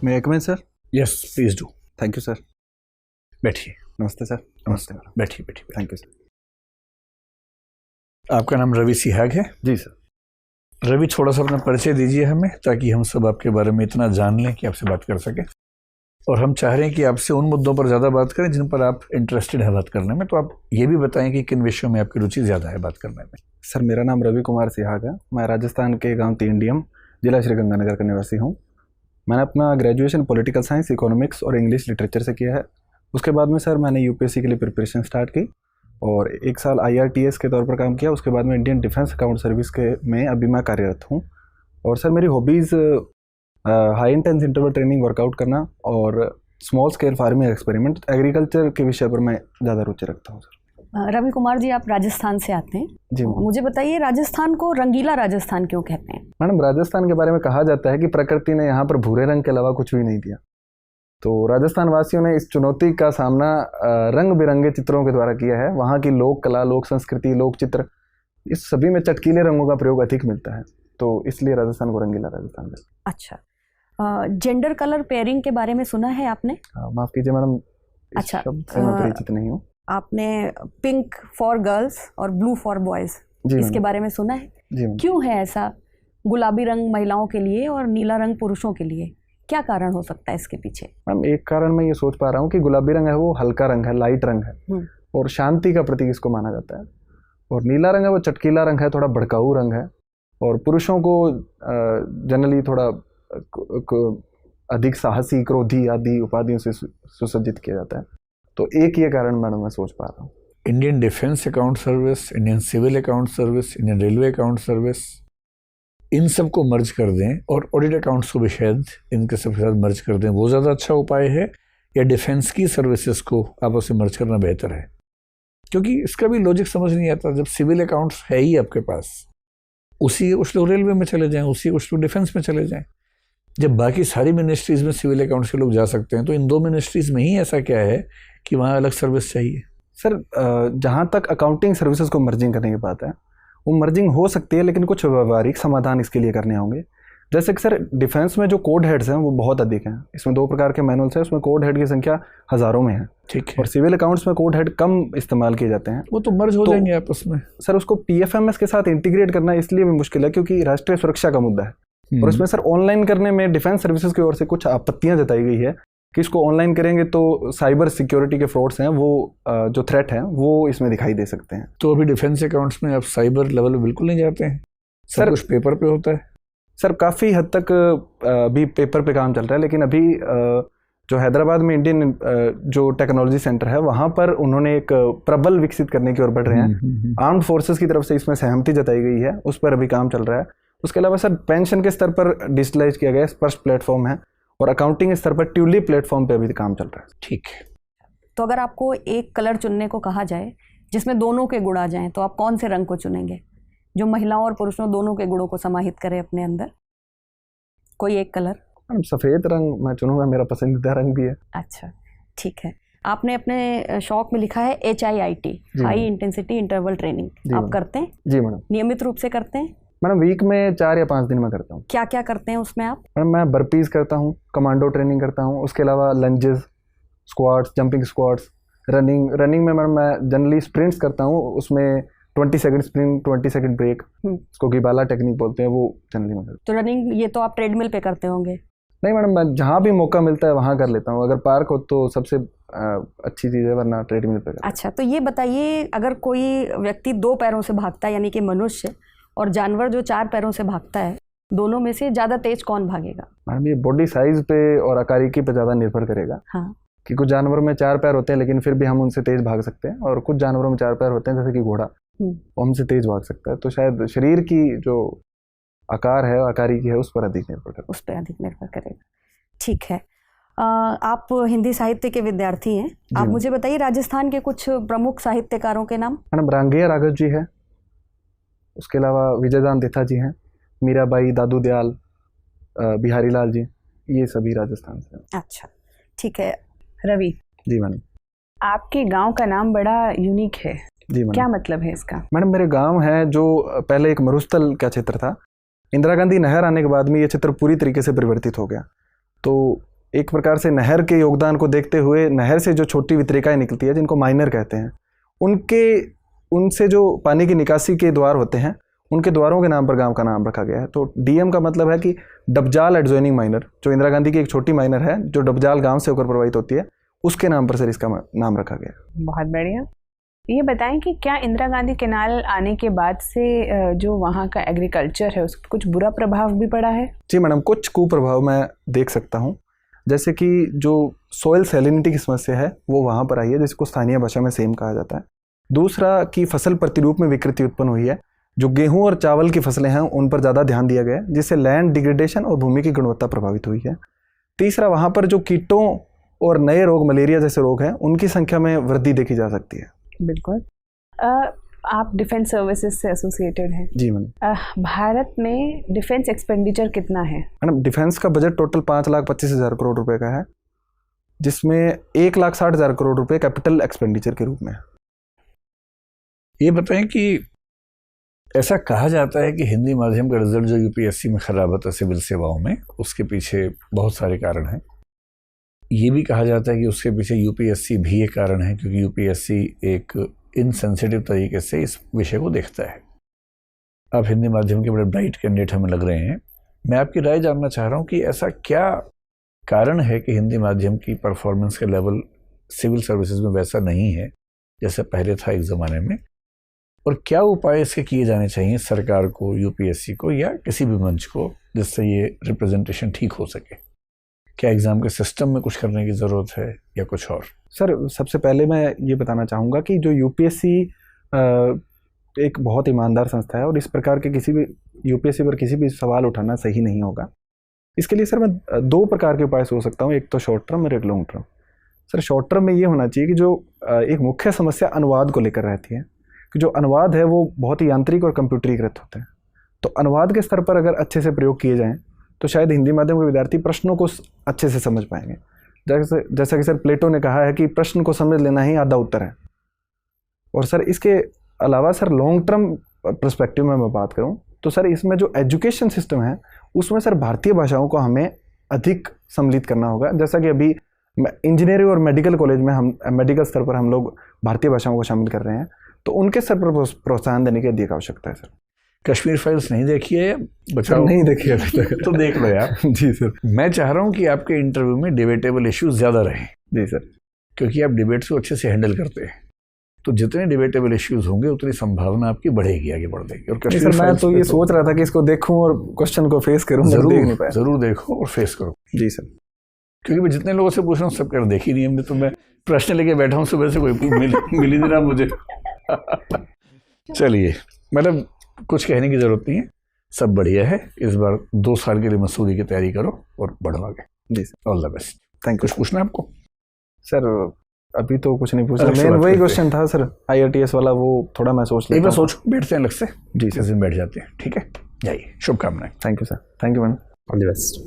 May I come in sir? Yes please do. Thank you sir. बैठिए। नमस्ते sir. नमस्ते madam, बैठिए बैठिए। Thank you sir. आपका नाम रवि सिहाग है? जी सर। रवि, थोड़ा सा अपना परिचय दीजिए हमें, ताकि हम सब आपके बारे में इतना जान लें कि आपसे बात कर सकें। और हम चाह रहे हैं कि आपसे उन मुद्दों पर ज़्यादा बात करें जिन पर आप इंटरेस्टेड है बात करने में। तो आप ये भी बताएं कि किन विषयों में आपकी रुचि ज़्यादा है बात करने में। सर मेरा नाम रवि कुमार सिहाग है। मैं राजस्थान के गांव तीनडीएम, जिला श्रीगंगानगर का निवासी हूं। मैंने अपना ग्रेजुएशन पॉलिटिकल साइंस, इकोनॉमिक्स और इंग्लिश लिटरेचर से किया है। उसके बाद में सर मैंने यूपीएससी के लिए प्रिपरेशन स्टार्ट की और 1 साल IRTS के तौर पर काम किया। उसके बाद में इंडियन डिफेंस अकाउंट सर्विस के में अभी मैं कार्यरत हूँ। और सर मेरी hobbies high intense interval training, workout करना और small scale farming experiment, agriculture के विषय पर मैं ज़्यादा रुचि रखता हूँ सर। रवि कुमार जी, आप राजस्थान से आते हैं जी। मुझे बताइए, राजस्थान को रंगीला राजस्थान क्यों कहते हैं? मैडम, राजस्थान के बारे में कहा जाता है कि प्रकृति ने यहाँ पर भूरे रंग के अलावा कुछ भी नहीं दिया। तो राजस्थान वासियों ने इस चुनौती का सामना रंग बिरंगे चित्रों के द्वारा किया है। वहाँ की लोक कला, लोक संस्कृति, लोक चित्र, इस सभी में चटकीले रंगों का प्रयोग अधिक मिलता है। तो इसलिए राजस्थान को रंगीला राजस्थान कहते हैं। अच्छा, जेंडर कलर पेयरिंग के बारे में सुना है आपने? माफ़ कीजिए मैडम, अच्छा, शब्द से मैं परिचित नहीं हूँ। आपने पिंक फॉर गर्ल्स और ब्लू फॉर बॉयज़, इसके बारे में सुना है? जी। क्यों है ऐसा? गुलाबी रंग महिलाओं के लिए और नीला रंग पुरुषों के लिए, क्या कारण हो सकता है इसके पीछे? मैम, एक कारण मैं ये सोच पा रहा हूँ कि गुलाबी रंग है वो हल्का रंग है, लाइट रंग है और शांति का प्रतीक इसको माना जाता है। और नीला रंग है वो चटकीला रंग है, थोड़ा भड़काऊ रंग है और पुरुषों को जनरली थोड़ा अधिक साहसी, क्रोधी आदि उपाधियों से सुसज्जित किया जाता है। तो एक ये कारण मैडम मैं सोच पा रहा हूँ। Indian defence account service, Indian civil account service, Indian railway account service, इन सब को मर्ज कर दें और ऑडिट अकाउंट्स को भी शायद इनके सबके साथ मर्ज कर दें, वो ज़्यादा अच्छा उपाय है, या डिफेंस की सर्विसेज को आपस में मर्ज करना बेहतर है? क्योंकि इसका भी लॉजिक समझ नहीं आता। जब सिविल अकाउंट्स है ही आपके पास, उसी कुछ लोग रेलवे में चले जाएं, उसी कुछ लोग डिफेंस में चले जाएं। जब बाकी सारी मिनिस्ट्रीज़ में सिविल अकाउंट्स के लोग जा सकते हैं, तो इन 2 मिनिस्ट्रीज़ में ही ऐसा क्या है कि वहाँ अलग सर्विस चाहिए? सर जहाँ तक अकाउंटिंग सर्विसेज को मर्जिंग करने की बात है, वो मर्जिंग हो सकती है, लेकिन कुछ व्यवहारिक समाधान इसके लिए करने होंगे। जैसे कि सर डिफेंस में जो कोड हेड्स हैं वो बहुत अधिक हैं। इसमें 2 प्रकार के मैनुअल्स हैं, उसमें कोड हेड की संख्या हज़ारों में है। ठीक है। और सिविल अकाउंट्स में कोड हेड कम इस्तेमाल किए जाते हैं। वो तो मर्ज हो जाएंगे आपस में। सर उसको PFMS के साथ इंटीग्रेट करना इसलिए भी मुश्किल है क्योंकि राष्ट्रीय सुरक्षा का मुद्दा है। और उसमें सर ऑनलाइन करने में डिफेंस सर्विसेज की ओर से कुछ आपत्तियां जताई गई है कि इसको ऑनलाइन करेंगे तो साइबर सिक्योरिटी के फ्रॉड्स हैं, वो जो थ्रेट हैं वो इसमें दिखाई दे सकते हैं। तो अभी डिफेंस अकाउंट्स में आप साइबर लेवल में बिल्कुल नहीं जाते हैं? सर कुछ पेपर पे होता है? सर काफ़ी हद तक अभी पेपर पे काम चल रहा है, लेकिन अभी जो हैदराबाद में इंडियन जो टेक्नोलॉजी सेंटर है, वहाँ पर उन्होंने एक प्रबल विकसित करने की ओर बढ़ रहे हैं। आर्म्ड फोर्सेस की तरफ से इसमें सहमति जताई गई है, उस पर अभी काम चल रहा है। उसके अलावा सर पेंशन के स्तर पर डिजिटलाइज किया गया स्पर्श प्लेटफॉर्म है और अकाउंटिंग स्तर पर ट्यूलिप प्लेटफॉर्म पे अभी काम चल रहा है। ठीक है। तो अगर आपको एक कलर चुनने को कहा जाए जिसमें दोनों के गुण आ जाएं, तो आप कौन से रंग को चुनेंगे जो महिलाओं और पुरुषों दोनों के गुणों को समाहित करे अपने अंदर? कोई एक कलर? सफ़ेद रंग मैं चुनूंगा, मेरा पसंदीदा रंग भी है। अच्छा, ठीक है। आपने अपने शौक में लिखा है HIIT, high intensity interval training, आप करते हैं? जी मैडम। नियमित रूप से करते हैं? मैडम वीक में 4 या 5 दिन में करता हूँ। क्या क्या करते हैं उसमें आप? मैडम मैं बर्पीज करता हूँ, कमांडो ट्रेनिंग करता हूँ, उसके अलावा lunges, squats, jumping squats, running में मैडम मैं जनरली स्प्रिंट्स करता हूँ। उसमें 20 सेकंड स्प्रिंट, 20 सेकंड ब्रेक, उसको गिबाला टेक्निक बोलते हैं, वो जनरली मैं करता हूँ। तो रनिंग ये तो आप ट्रेडमिल पे करते होंगे? नहीं मैडम, मैं जहाँ भी मौका मिलता है वहाँ कर लेता हूँ। अगर पार्क हो तो सबसे अच्छी चीज़ है, वरना ट्रेडमिल पे करता हूँ। अच्छा, तो ये बताइए, अगर कोई व्यक्ति 2 पैरों से भागता है, यानी कि मनुष्य, और जानवर जो 4 पैरों से भागता है, दोनों में से ज़्यादा तेज कौन भागेगा? मैडम ये बॉडी साइज पे और आकारिकी पे ज़्यादा निर्भर करेगा। हाँ, कि कुछ जानवरों में 4 पैर होते हैं लेकिन फिर भी हम उनसे तेज भाग सकते हैं, और कुछ जानवरों में 4 पैर होते हैं जैसे कि घोड़ा, वो हमसे तेज भाग सकता है। तो शायद शरीर की जो आकार है, आकारिकी है, उस पर अधिक निर्भर करेगा। उस पर अधिक निर्भर करेगा। ठीक है। आप हिंदी साहित्य के विद्यार्थी हैं, आप मुझे बताइए राजस्थान के कुछ प्रमुख साहित्यकारों के नाम। मैडम रांगेय राघव जी है, उसके अलावा विजयदान देथा जी हैं, मीराबाई, दादू दयाल, बिहारी लाल जी, ये सभी राजस्थान से हैं। अच्छा, ठीक है। रवि जी मैडम। आपके गांव का नाम बड़ा यूनिक है, जी मैडम। क्या मतलब है इसका? मैडम मेरे गांव है जो पहले एक मरुस्थल का क्षेत्र था, इंदिरा गांधी नहर आने के बाद में ये क्षेत्र पूरी तरीके से परिवर्तित हो गया। तो एक प्रकार से नहर के योगदान को देखते हुए नहर से जो छोटी वितरिकाएं निकलती है जिनको माइनर कहते हैं, उनसे जो पानी की निकासी के द्वार होते हैं उनके द्वारों के नाम पर गांव का नाम रखा गया है। तो डीएम का मतलब है कि डबजाल एडजॉइनिंग माइनर, जो इंदिरा गांधी की एक छोटी माइनर है जो डबजाल गांव से होकर प्रवाहित होती है, उसके नाम पर सर इसका नाम रखा गया। बहुत बढ़िया। ये बताएं कि क्या इंदिरा गांधी कैनाल आने के बाद से जो वहाँ का एग्रीकल्चर है उसको कुछ बुरा प्रभाव भी पड़ा है? जी मैडम, कुछ कुप्रभाव मैं देख सकता हूँ। जैसे कि जो सोयल सैलिनिटी की समस्या है वो वहाँ पर आई है, जिसको स्थानीय भाषा में सेम कहा जाता है। दूसरा कि फसल प्रतिरूप में विकृति उत्पन्न हुई है, जो गेहूं और चावल की फसलें हैं उन पर ज़्यादा ध्यान दिया गया है, जिससे लैंड डिग्रेडेशन और भूमि की गुणवत्ता प्रभावित हुई है। तीसरा, वहाँ पर जो कीटों और नए रोग, मलेरिया जैसे रोग हैं, उनकी संख्या में वृद्धि देखी जा सकती है। बिल्कुल। आप डिफेंस सर्विसेज से एसोसिएटेड हैं। जी मैडम। भारत में डिफेंस एक्सपेंडिचर कितना है? मैडम, डिफेंस का बजट टोटल 5,25,000 करोड़ रुपए का है, जिसमें 1,60,000 करोड़ रुपए कैपिटल एक्सपेंडिचर के रूप में है। ये बताएं कि ऐसा कहा जाता है कि हिंदी माध्यम का रिजल्ट जो यूपीएससी में खराब आता है सिविल सेवाओं में, उसके पीछे बहुत सारे कारण हैं। ये भी कहा जाता है कि उसके पीछे यूपीएससी भी एक कारण है, क्योंकि यूपीएससी एक इनसेंसिटिव तरीके से इस विषय को देखता है। आप हिंदी माध्यम के बड़े ब्राइट कैंडिडेट हमें लग रहे हैं। मैं आपकी राय जानना चाह रहा हूँ कि ऐसा क्या कारण है कि हिंदी माध्यम की परफॉर्मेंस का लेवल सिविल सर्विसेज में वैसा नहीं है जैसे पहले था एक ज़माने में, और क्या उपाय इसके किए जाने चाहिए सरकार को, यूपीएससी को, या किसी भी मंच को, जिससे ये रिप्रेजेंटेशन ठीक हो सके? क्या एग्ज़ाम के सिस्टम में कुछ करने की ज़रूरत है या कुछ और? सर, सबसे पहले मैं ये बताना चाहूँगा कि जो यूपीएससी एक बहुत ईमानदार संस्था है और इस प्रकार के किसी भी यूपीएससी पर किसी भी सवाल उठाना सही नहीं होगा। इसके लिए सर मैं 2 प्रकार के उपाय सोच सकता हूँ, एक तो शॉर्ट टर्म और एक long term. Sir, short term में ये होना चाहिए कि जो एक मुख्य समस्या अनुवाद को लेकर रहती है, कि जो अनुवाद है वो बहुत ही यांत्रिक और कंप्यूटरीकृत होते हैं। तो अनुवाद के स्तर पर अगर अच्छे से प्रयोग किए जाएँ तो शायद हिंदी माध्यम के विद्यार्थी प्रश्नों को अच्छे से समझ पाएंगे। जैसा कि सर प्लेटो ने कहा है कि प्रश्न को समझ लेना ही आधा उत्तर है। और सर इसके अलावा सर लॉन्ग टर्म पर्सपेक्टिव में मैं बात करूं तो सर इसमें जो एजुकेशन सिस्टम है उसमें सर भारतीय भाषाओं को हमें अधिक सम्मिलित करना होगा। जैसा कि अभी इंजीनियरिंग और मेडिकल कॉलेज में हम मेडिकल स्तर पर हम लोग भारतीय भाषाओं को शामिल कर रहे हैं, तो उनके स्तर पर प्रोत्साहन देने की अधिक आवश्यकता है। सर, कश्मीर फाइल्स नहीं देखी है? बचाओ। नहीं देखी है अभी तक। तो देख लो यार। जी सर। मैं चाह रहा हूँ कि आपके इंटरव्यू में डिबेटेबल इश्यूज ज़्यादा रहें। जी सर। क्योंकि आप डिबेट्स को अच्छे से हैंडल करते हैं, तो जितने डिबेटेबल इश्यूज होंगे उतनी संभावना आपकी बढ़ेगी, आगे बढ़ देगी। और कश्मीर सर, मैं तो ये सोच रहा था कि इसको देखूं और क्वेश्चन को फेस करूं। जरूर देखो और फेस करो। जी सर। क्योंकि मैं जितने लोगों से पूछ रहा हूँ सब कर देखी नहीं हमने, तो मैं प्रश्न लेके बैठा हूँ सुबह से, कोई मिल ही नहीं रहा मुझे। चलिए, मतलब कुछ कहने की जरूरत नहीं है, सब बढ़िया है। इस बार 2 साल के लिए मसूरी की तैयारी करो और बढ़ो आगे। जी sir, all the best. Thank you. कुछ पूछना है आपको? सर अभी तो कुछ नहीं पूछा, मेन वही क्वेश्चन था सर IRTS वाला, वो थोड़ा मैं सोच लेता हूं। एक बार सोचो, बैठते हैं अलग से। जी सर, बैठ जाते हैं। ठीक है, जाइए, शुभकामनाएं। Thank you sir. Thank you ma'am. All the best.